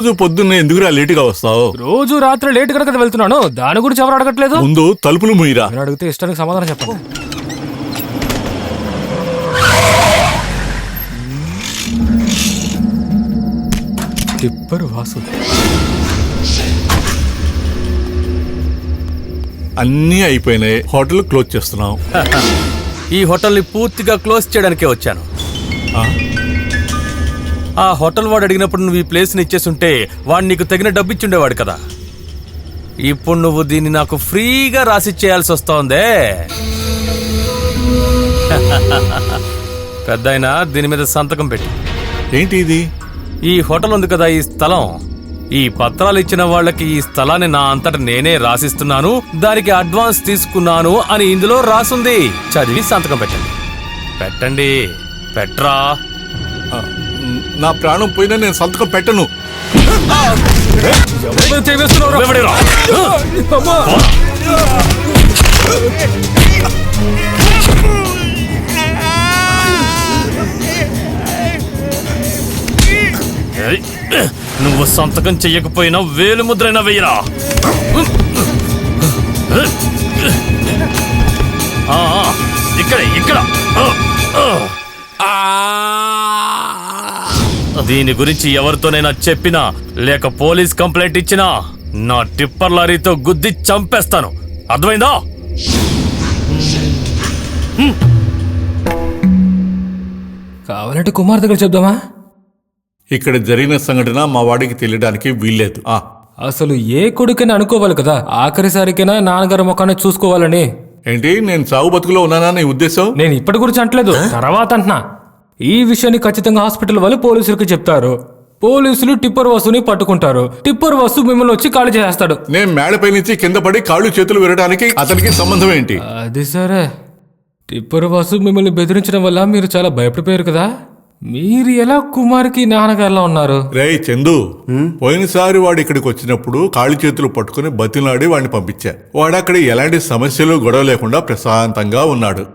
రోజు పొద్దున్నే ఎందుకురా లేటుగా వస్తావు? రోజు రాత్రి లేట్ కనుక వెళ్తున్నాను, దాని గురించి ఎవరు అడగట్లేదు. ముందు తలుపులు ముయ్యరా. నేను అడిగితే ఇష్టానికి సమాధానం చెప్పండి. టిప్పర్ వాసు అన్నీ అయిపోయినాయి, హోటల్ క్లోజ్ చేస్తున్నాం. ఈ హోటల్ని పూర్తిగా క్లోజ్ చేయడానికే వచ్చాను. ఆ హోటల్ వాడు అడిగినప్పుడు నువ్వు ఈ ప్లేస్ని ఇచ్చేస్తుంటే వాడు నీకు తగిన డబ్బు ఇచ్చుండేవాడు కదా. ఇప్పుడు నువ్వు దీన్ని నాకు ఫ్రీగా రాసిచ్చేయాల్సి వస్తోందే. పెద్దాయనా, దీని మీద సంతకం పెట్టి. ఏంటి ఇది? ఈ హోటల్ ఉంది కదా, ఈ స్థలం, ఈ పత్రాలు ఇచ్చిన వాళ్ళకి ఈ స్థలాన్ని నా అంతట నేనే రాసిస్తున్నాను, దానికి అడ్వాన్స్ తీసుకున్నాను అని ఇందులో రాసుంది. చదివి సంతకం పెట్టండి. పెట్టండి, పెట్రా. నా ప్రాణం పోయినా నేను సంతకం పెట్టను. నువ్వు సంతకం చెయ్యకపోయినా వేలు ముద్రైనా వెయ్యరా. ఇక్కడ దీని గురించి ఎవరితోనైనా చెప్పినా లేక పోలీస్ కంప్లైంట్ ఇచ్చినా నా టిప్పర్ లారీతో గుద్ది చంపేస్తాను. అర్థమైందా? కావాలంటే కుమార్ దగ్గర చెప్దామా? ఇక్కడ జరిగిన సంఘటన మా వాడికి తెలియడానికి వీల్లేదు. అసలు ఏ కొడుకైనా అనుకోవాలి కదా, ఆఖరిసారికైనా నాన్నగారు ముఖాన్ని చూసుకోవాలని. ఏంటి, నేను సాగు బతుకులో ఉన్నానా నీ ఉద్దేశం? నేను ఇప్పటి గురించి అంటలేదు, తర్వాత అంటున్నా. ఈ విషయాన్ని ఖచ్చితంగా హాస్పిటల్ వాళ్ళు పోలీసులకు చెప్తారు. పోలీసులు టిప్పర్ వస్తుని పట్టుకుంటారు. టిప్పర్ వస్తు మిమ్మల్ని వచ్చి ఖాళీ చేస్తాడు. నేను మేడపై నుంచి కింద పడి కాళ్ళు చేతులు విరడానికి అతనికి సంబంధం ఏంటి? అది సరే, టిప్పర్ వస్తు మిమ్మల్ని బెదిరించడం వల్ల మీరు చాలా భయపడిపోయారు కదా. మీరు ఎలా కుమార్కి నాన్నగారులా ఉన్నారు? రేయ్ చందు, పోయినసారి వాడు ఇక్కడికి వచ్చినప్పుడు కాళ్ళు చేతులు పట్టుకుని బతిలాడి వాడిని పంపించా. వాడు అక్కడ ఎలాంటి సమస్యలు గొడవ లేకుండా ప్రశాంతంగా ఉన్నాడు.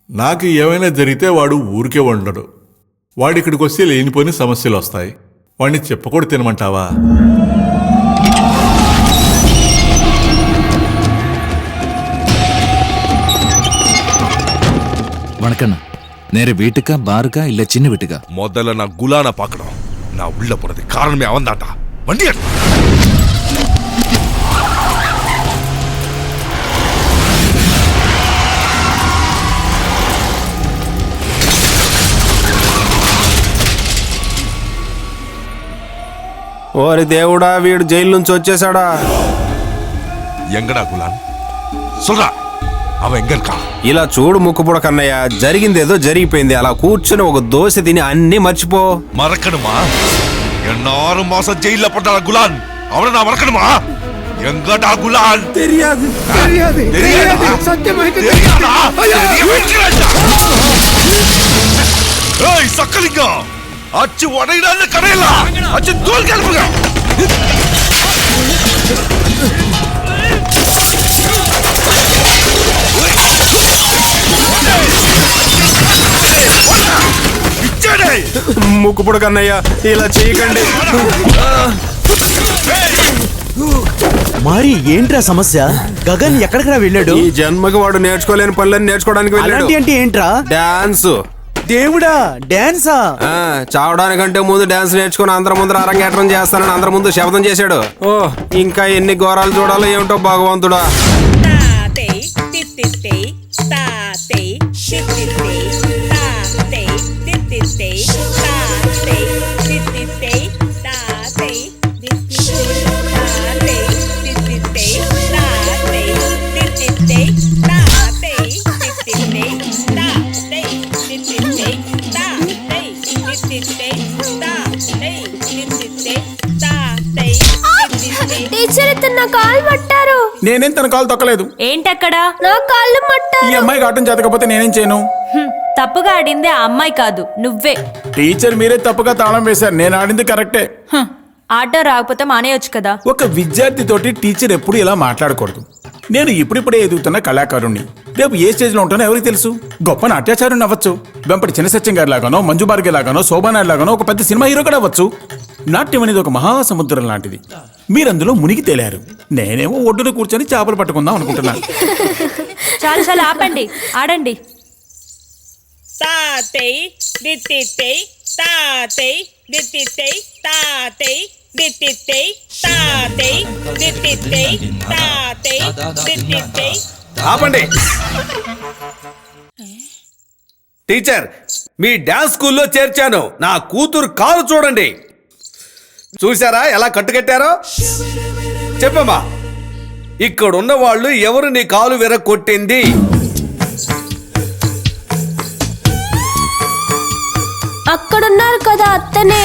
నాకు ఏమైనా జరిగితే వాడు ఊరికే ఉండడు. వాడు ఇక్కడికి వస్తే లేనిపోని సమస్యలు వస్తాయి. వాడిని చెప్పకూడదు తినమంటావా? வணக்கண்ணா, நேர வீட்டுக்கா பாருக்கா இல்ல சின்ன வீட்டுக்கா? முதல்ல நான் குலான பார்க்கணும். நான் உள்ள போறது காரணமே அவன் தான்டா. வண்டி ఓరి దేవుడా, వీడు జైలు నుంచి వచ్చేసాడా? ఎంగడా గులాన్ சொல்றா, அவன் எங்க இருக்கா? ఇలా చూడు ముక్కుపుడ కన్నయ్య, జరిగిందేదో జరిగిపోయింది. అలా కూర్చుని ఒక దోశ తిని అన్ని మర్చిపో. மறக்கணுமா? என்ன 6 மாசம் ஜெயில போட்டாளா குலான்? அவனை நான் மறக்கணுமா? எங்கடா குலான்? தெரியாது தெரியாது தெரியாதா? சத்தியமாயிட்டு தெரியாதா? ஏய் சக்கலிங்கம், அச்சு உடையிடாத கடையில அச்சு தூள் கிளம்புங்க. ముక్కుపుడ కన్నయ్య, ఇలా చేయకండి. మరి ఏంట్రా సమస్య? గగన్ ఎక్కడికి వెళ్ళాడు? ఈ జన్మకి వాడు నేర్చుకోలేని పనులని నేర్చుకోవడానికి వెళ్ళాడు. అంటే ఏంట్రా? డాన్స్. దేవుడా, డాన్సా? చావడానికంటే ముందు డాన్స్ నేర్చుకుని అందరి ముందు అరంగేట్రం చేస్తానని అందరి ముందు శబ్దం చేశాడు. ఓ, ఇంకా ఎన్ని ఘోరాలు చూడాలో ఏమిటో భగవంతుడా. టీచర్ ఇతను నా కాలు మట్టారు. నేనేం తన కాలు తొక్కలేదు. ఏంటక్కడ? నా కాళ్ళు మట్టారు. ఈ అమ్మాయి ఆటం చేతకపోతే నేనేం చేయను? తప్పుగా ఆడిందే ఆ అమ్మాయి కాదు, నువ్వే. టీచర్ మీరే తప్పుగా తాళం వేశారు. నేను ఆడింది కరెక్టే. ఆట రాకపోతే మానేయొచ్చు కదా. ఒక విద్యార్థి తోటి టీచర్ ఎప్పుడు ఇలా మాట్లాడకూడదు. నేను ఇప్పుడిప్పుడే ఎదుగుతున్న కళాకారుణ్ణి. రేపు ఏ స్టేజ్లో ఉంటానో ఎవరికి తెలుసు? గొప్ప నాట్యాచారుని అవ్వచ్చు, వెంపటి చిన్న సత్యం గారి లాగానో, మంజు బార్గే లాగానో, శోభానాయుడు లాగానో ఒక పెద్ద సినిమా హీరో కూడా అవ్వచ్చు. నాట్యం అనేది ఒక మహాసముద్రం లాంటిది. మీరందులో మునిగి తేలారు, నేనేమో ఒడ్డున కూర్చొని చేపలు పట్టుకుందాం అనుకుంటున్నాను. చాలు చాలు ఆపండి, ఆడండి. తాతై దిత్తితై తాతై దిత్తితై తాతై దిత్తితై తాతై దిత్తితై తాతై దిత్తితై. ఆపండి. టీచర్, మీ డాన్స్ స్కూల్లో చేర్చాను. నా కూతురు కాలు చూడండి. చూసారా ఎలా కట్టుకట్టారో? చెప్పమ్మా, ఇక్కడున్న వాళ్ళు ఎవరు నీ కాలు విరగొట్టింది? అక్కడున్నారు కదా అత్తనే.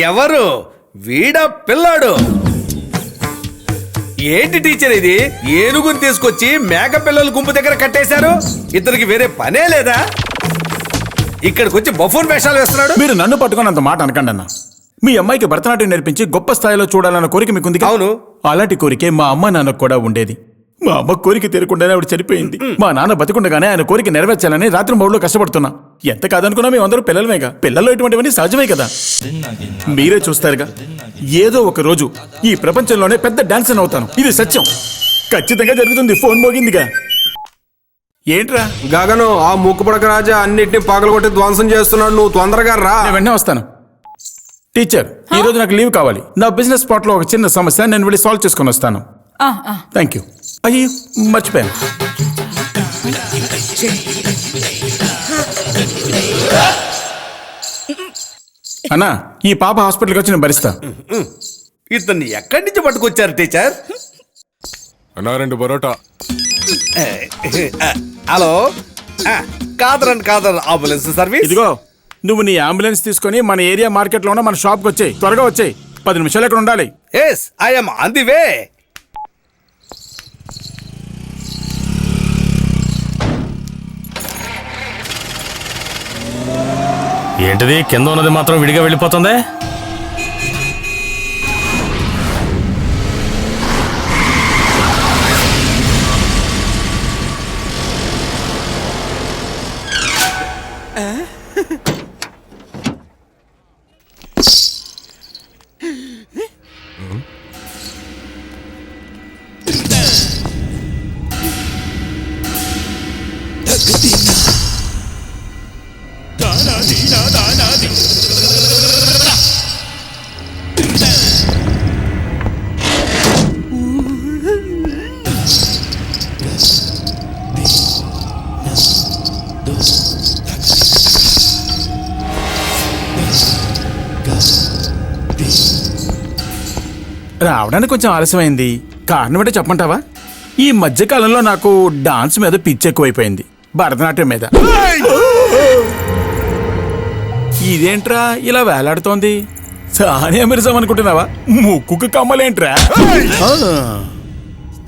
ఎవరు? వీడ పిల్లాడు. ఏంటి టీచర్ ఇది? ఏనుగుని తీసుకొచ్చి మేక పిల్లల గుంపు దగ్గర కట్టేశారు. ఇతనికి వేరే పనే లేదా? ఇక్కడికి వచ్చి బఫూన్ వేషాలు వేస్తున్నాడు. మీరు నన్ను పట్టుకొని అంత మాట అనకండి అన్న. మీ అమ్మాయికి భరతనాట్యం నేర్పించి గొప్ప స్థాయిలో చూడాలన్న కోరిక మీకుంది. అవును. అలాంటి కోరికే మా అమ్మ నాన్నకు కూడా ఉండేది. మా అమ్మ కోరిక తీరకుండానే ఆవిడ చనిపోయింది. మా నాన్న బతికుండగానే ఆయన కోరిక నెరవేర్చాలని రాత్రి మౌళ్ళు కష్టపడుతున్నా. ఎంత కాదనుకున్నా మేమందరూ పిల్లలమేగా. పిల్లల్లో ఇటువంటివన్నీ సహజమే కదా. మీరే చూస్తారుగా, ఏదో ఒక రోజు ఈ ప్రపంచంలోనే పెద్ద డాన్సర్ అవుతాను. ఇది సత్యం, ఖచ్చితంగా జరుగుతుంది. ఫోన్ మోగిందిగా. ఏంట్రా? గగను, ఆ ముక్కుపడక రాజా అన్నిటిని పగలగొట్టి ధ్వంసం చేస్తున్నాడు. నువ్వు తొందరగా రా. నేను వెంటనే వస్తాను. టీచర్, ఈ రోజు నాకు లీవ్ కావాలి. నా బిజినెస్ స్పాట్ లో ఒక చిన్న సమస్య, నేను వెళ్ళి సాల్వ్ చేసుకొని వస్తాను. Thank you. అయ్యో, మర్చిపోయాను. అన్నా, ఈ పాప హాస్పిటల్కి వచ్చి నేను భరిస్తా. ఇతన్ని ఎక్కడి నుంచి పట్టుకొచ్చారు టీచర్? అన్నా 2 parotta. Hello, Khader ambulance service. ఇదిగో, నువ్వు నీ అంబులెన్స్ తీసుకొని మన ఏరియా మార్కెట్ లో ఉన్న మన షాప్కి వచ్చేయి. త్వరగా వచ్చేయి. 10 నిమిషాలు ఇక్కడ ఉండాలి. Yes, I am on the way. ఏంటిది కింద ఉన్నది మాత్రం విడిగా వెళ్ళిపోతుంది? రావడానికి కొంచెం ఆలస్యమైంది. కారణం ఏంటో చెప్పమంటావా? ఈ మధ్యకాలంలో నాకు డాన్స్ మీద పిచ్చి ఎక్కువైపోయింది, భరతనాట్యం మీద. ఇదేంట్రా ఇలా వేలాడుతోంది? సానియా మిర్జా అనుకుంటున్నావా? ముక్కుకు కమ్మలేంట్రా?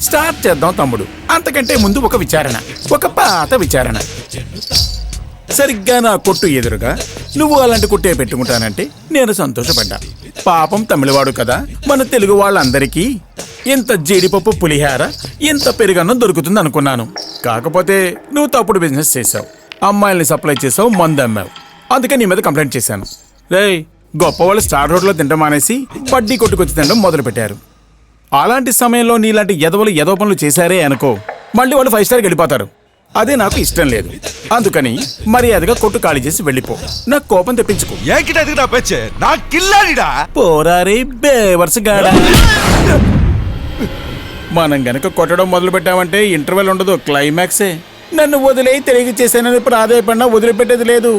స్టార్ట్ చేద్దాం తమ్ముడు. అంతకంటే ముందు ఒక విచారణ, ఒక పాత విచారణ. సరిగ్గా నా కొట్టు ఎదురుగా నువ్వు అలాంటి కొట్టే పెట్టుకుంటానంటే నేను సంతోషపడ్డా. పాపం తమిళవాడు కదా, మన తెలుగు వాళ్ళందరికీ ఇంత జీడిపప్పు పులిహార, ఇంత పెరుగన్నం దొరుకుతుంది అనుకున్నాను. కాకపోతే నువ్వు తప్పుడు బిజినెస్ చేసావు. అమ్మాయిల్ని సప్లై చేసావు, మందు అమ్మావు. అందుకే నీ మీద కంప్లైంట్ చేశాను. రేయ్, గొప్ప వాళ్ళు స్టార్ రోడ్లో తినడం మానేసి బడ్డీ కొట్టుకొచ్చి తినడం మొదలు పెట్టారు. అలాంటి సమయంలో నీలాంటి ఎదవలు ఎదవ పనులు చేశారే అనుకో, మళ్ళీ వాళ్ళు 5 స్టార్కి వెళ్ళిపోతారు. అదే నాకు ఇష్టం లేదు. అందుకని మర్యాదగా కొట్టు ఖాళీ చేసి వెళ్ళిపో. నాకు కోపం తెప్పించుకో. పోరారే బేవర్స్ గాడా. మనం గనక కొట్టడం మొదలు పెట్టామంటే ఇంటర్వెల్ ఉండదు, క్లైమాక్సే. నన్ను వదిలే తిరిగి చేశానని ప్రాధాయపడినా వదిలిపెట్టేది లేదు.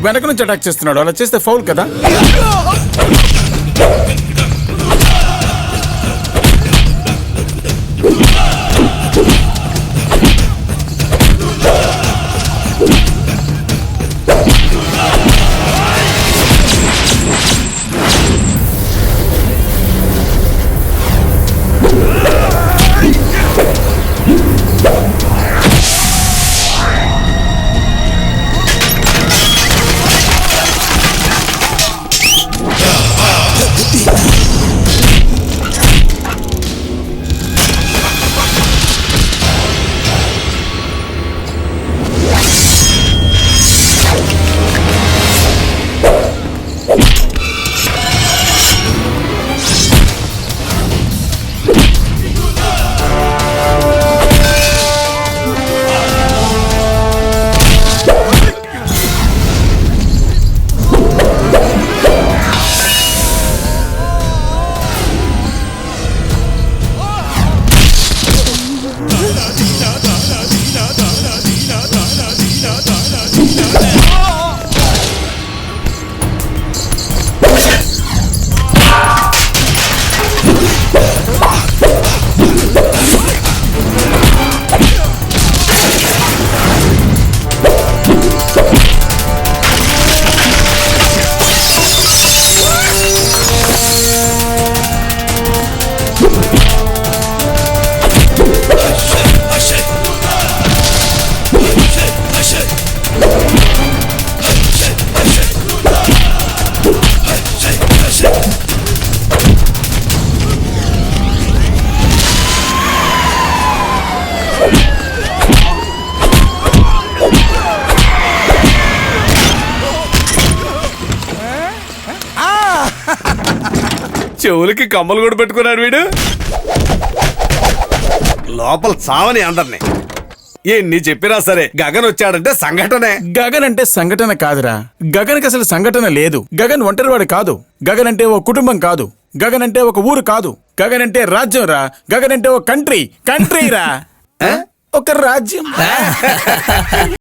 వెనక నుంచి అటాక్ చేస్తున్నాడు, అలా చేస్తే ఫౌల్ కదా. చెవులకి కమ్మలు కూడా పెట్టుకున్నాడు వీడు. లోపల చావని అందరినీ. ఎన్ని చెప్పినా సరే గగన్ వచ్చాడంటే సంఘటనే. గగన్ అంటే సంఘటన కాదురా. గగన్కి అసలు సంఘటన లేదు. గగన్ ఒంటరివాడు కాదు. గగన్ అంటే ఓ కుటుంబం కాదు. గగన్ అంటే ఒక ఊరు కాదు. గగన్ అంటే రాజ్యం రా. గగన్ అంటే ఓ కంట్రీ రా. ఒక రాజ్యం.